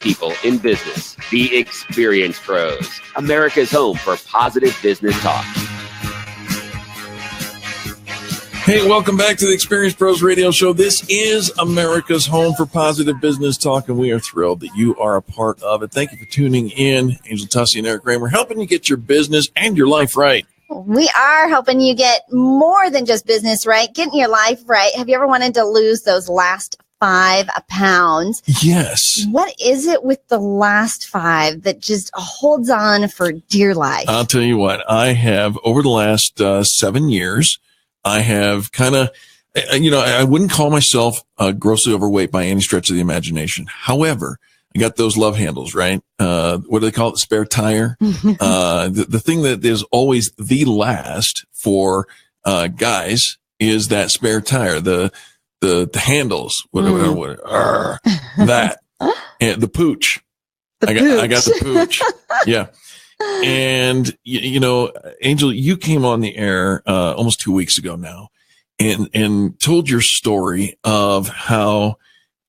people in business. The Experience Pros, America's home for positive business talk. Hey, welcome back to the Experience Pros Radio Show. This is America's home for positive business talk, and we are thrilled that you are a part of it. Thank you for tuning in. Angel Tussey and Eric Kramer helping you get your business and your life right. We are helping you get more than just business right, getting your life right. Have you ever wanted to lose those last 5 pounds? Yes. What is it with the last 5 that just holds on for dear life? I'll tell you what, I have over the last 7 years, I have kind of, I wouldn't call myself grossly overweight by any stretch of the imagination. However, I got those love handles, right? What do they call it? The spare tire. The thing that is always the last for guys is that spare tire, the handles, that, and the pooch. I got the pooch. Yeah. And, Angel, you came on the air almost 2 weeks ago now and told your story of how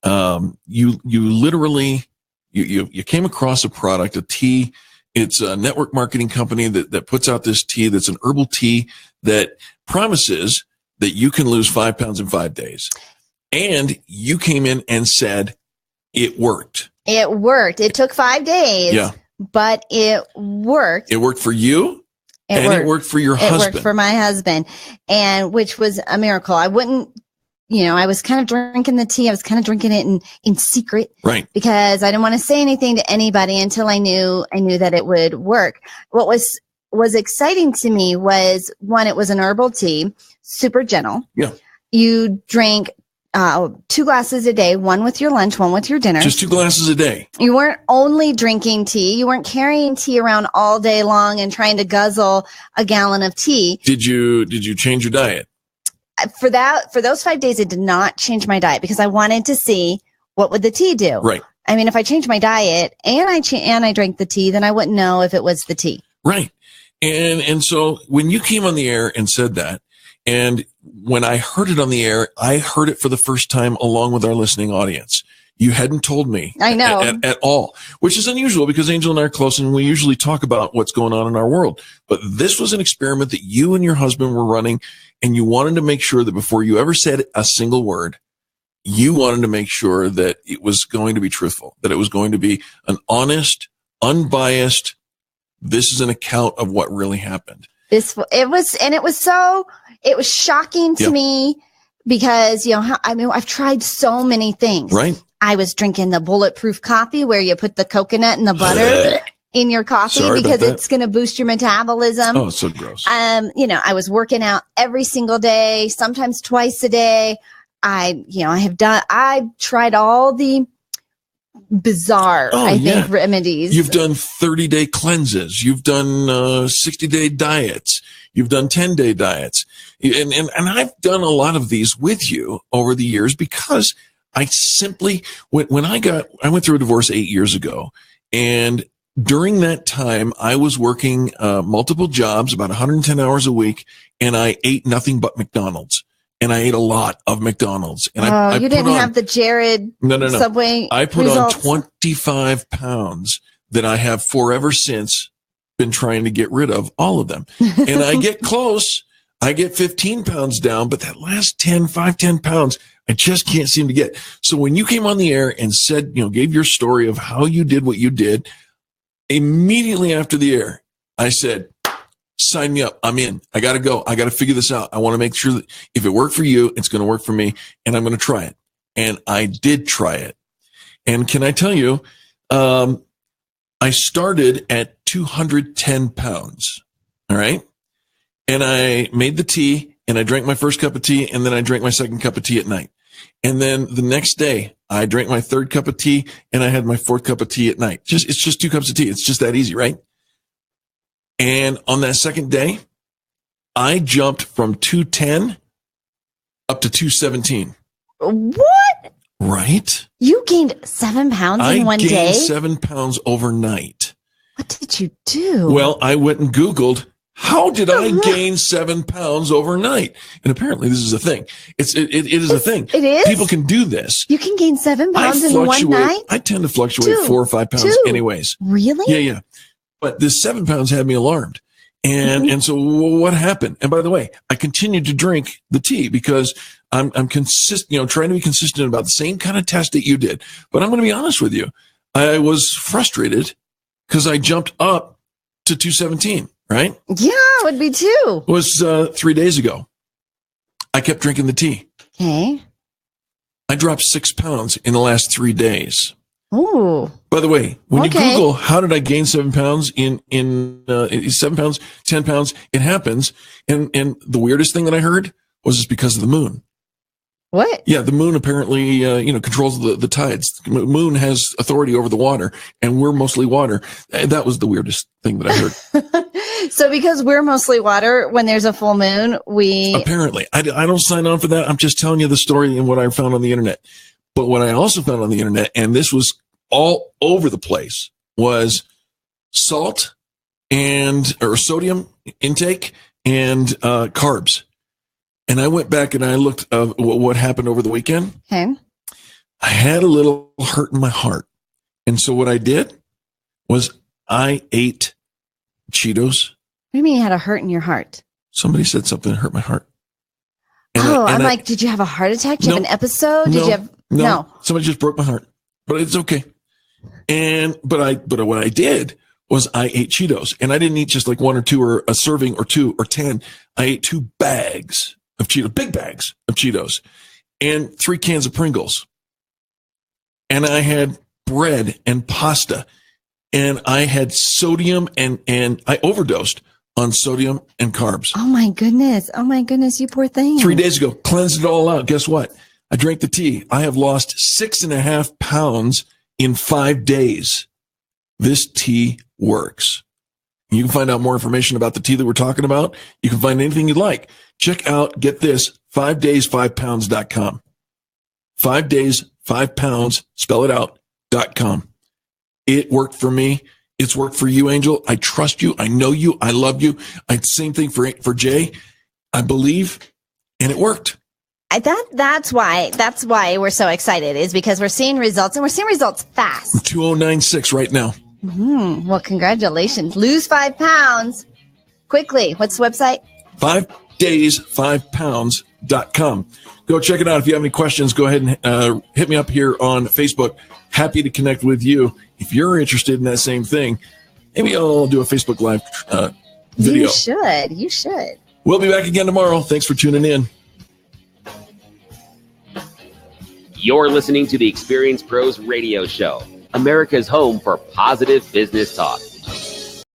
you literally you came across a product, a tea. It's a network marketing company that puts out this tea that's an herbal tea that promises that you can lose 5 pounds in 5 days. And you came in and said it worked. It worked. It took 5 days. Yeah. But it worked. It worked for you, it worked for your husband. It worked for my husband, and which was a miracle. I wouldn't, I was kind of drinking the tea. I was kind of drinking it in secret, right? Because I didn't want to say anything to anybody until I knew that it would work. What was exciting to me was, one, it was an herbal tea, super gentle. Yeah. You drink 2 glasses a day, one with your lunch, one with your dinner. Just 2 glasses a day. You weren't only drinking tea. You weren't carrying tea around all day long and trying to guzzle a gallon of tea. Did you change your diet? For those 5 days, it did not change my diet because I wanted to see what would the tea do. Right. I mean, if I changed my diet and I drank the tea, then I wouldn't know if it was the tea. Right. And so when you came on the air and said that, and when I heard it on the air, I heard it for the first time along with our listening audience. You hadn't told me I know. at all, which is unusual because Angel and I are close and we usually talk about what's going on in our world. But this was an experiment that you and your husband were running, and you wanted to make sure that before you ever said a single word, you wanted to make sure that it was going to be truthful, that it was going to be an honest, unbiased, this is an account of what really happened. It was shocking to me because, I've tried so many things. Right. I was drinking the bulletproof coffee where you put the coconut and the butter in your coffee because it's going to boost your metabolism. Oh, it's so gross. I was working out every single day, sometimes twice a day. I've tried all the bizarre, remedies. You've done 30-day cleanses. You've done 60-day diets. You've done 10-day diets. And I've done a lot of these with you over the years because I simply, when I went through a divorce 8 years ago, and during that time, I was working multiple jobs, about 110 hours a week, and I ate nothing but McDonald's. And I ate a lot of McDonald's. And you didn't have the Jared Subway I put results. on 25 pounds that I have forever since been trying to get rid of all of them. And I get close. I get 15 pounds down, but that last 10 pounds, I just can't seem to get. So when you came on the air and said, gave your story of how you did what you did, immediately after the air, I said, sign me up. I'm in. I got to go. I got to figure this out. I want to make sure that if it worked for you, it's going to work for me, and I'm going to try it. And I did try it. And can I tell you, I started at 210 pounds. All right. And I made the tea, and I drank my first cup of tea, and then I drank my second cup of tea at night. And then the next day, I drank my third cup of tea, and I had my fourth cup of tea at night. It's just 2 cups of tea. It's just that easy, right? And on that second day, I jumped from 210 up to 217. What? Right? You gained 7 pounds in one day? I gained 7 pounds overnight. What did you do? Well, I went and Googled, How did I gain 7 pounds overnight? And apparently this is a thing. It is a thing. It is? People can do this. You can gain 7 pounds in one night? I tend to fluctuate 4 or 5 pounds anyways. Really? Yeah. But this 7 pounds had me alarmed. And so what happened? And by the way, I continued to drink the tea because I'm consistent, trying to be consistent about the same kind of test that you did. But I'm going to be honest with you. I was frustrated because I jumped up to 217. Right? Yeah, it would be too. It was 3 days ago. I kept drinking the tea. Okay. I dropped 6 pounds in the last 3 days. Ooh. By the way, when you Google how did I gain 7 pounds in 7 pounds, 10 pounds, it happens. And the weirdest thing that I heard was it's because of the moon. What? Yeah, the moon apparently, controls the tides. The moon has authority over the water, and we're mostly water. That was the weirdest thing that I heard. So because we're mostly water, when there's a full moon, Apparently. I don't sign on for that. I'm just telling you the story and what I found on the internet. But what I also found on the internet, and this was all over the place, was salt or sodium intake and carbs. And I went back and I looked at what happened over the weekend. Okay. I had a little hurt in my heart. And so what I did was I ate Cheetos. What do you mean you had a hurt in your heart? Somebody said something that hurt my heart. I'm like, did you have a heart attack? Did you have an episode? Did you have no? Somebody just broke my heart. But it's okay. But what I did was I ate Cheetos. And I didn't eat just like one or two or a serving or 2 or 10. I ate 2 bags of Cheetos, big bags of Cheetos, and 3 cans of Pringles. And I had bread and pasta, and I had sodium and I overdosed on sodium and carbs. Oh my goodness, you poor thing. 3 days ago, cleansed it all out. Guess what? I drank the tea. I have lost 6.5 pounds in 5 days. This tea works. You can find out more information about the tea that we're talking about. You can find anything you'd like. Check out, get this, 5days5pounds.com. 5 days, 5 pounds, spell it out, .com. It worked for me. It's worked for you, Angel. I trust you. I know you. I love you. Same thing for Jay. I believe, and it worked. That's why we're so excited, is because we're seeing results, and we're seeing results fast. 2096 right now. Mm-hmm. Well, congratulations. Lose 5 pounds quickly. What's the website? 5days5pounds.com. Go check it out. If you have any questions, go ahead and hit me up here on Facebook. Happy to connect with you. If you're interested in that same thing, maybe I'll do a Facebook Live video. You should. We'll be back again tomorrow. Thanks for tuning in. You're listening to the Experience Pros Radio Show, America's home for positive business talk.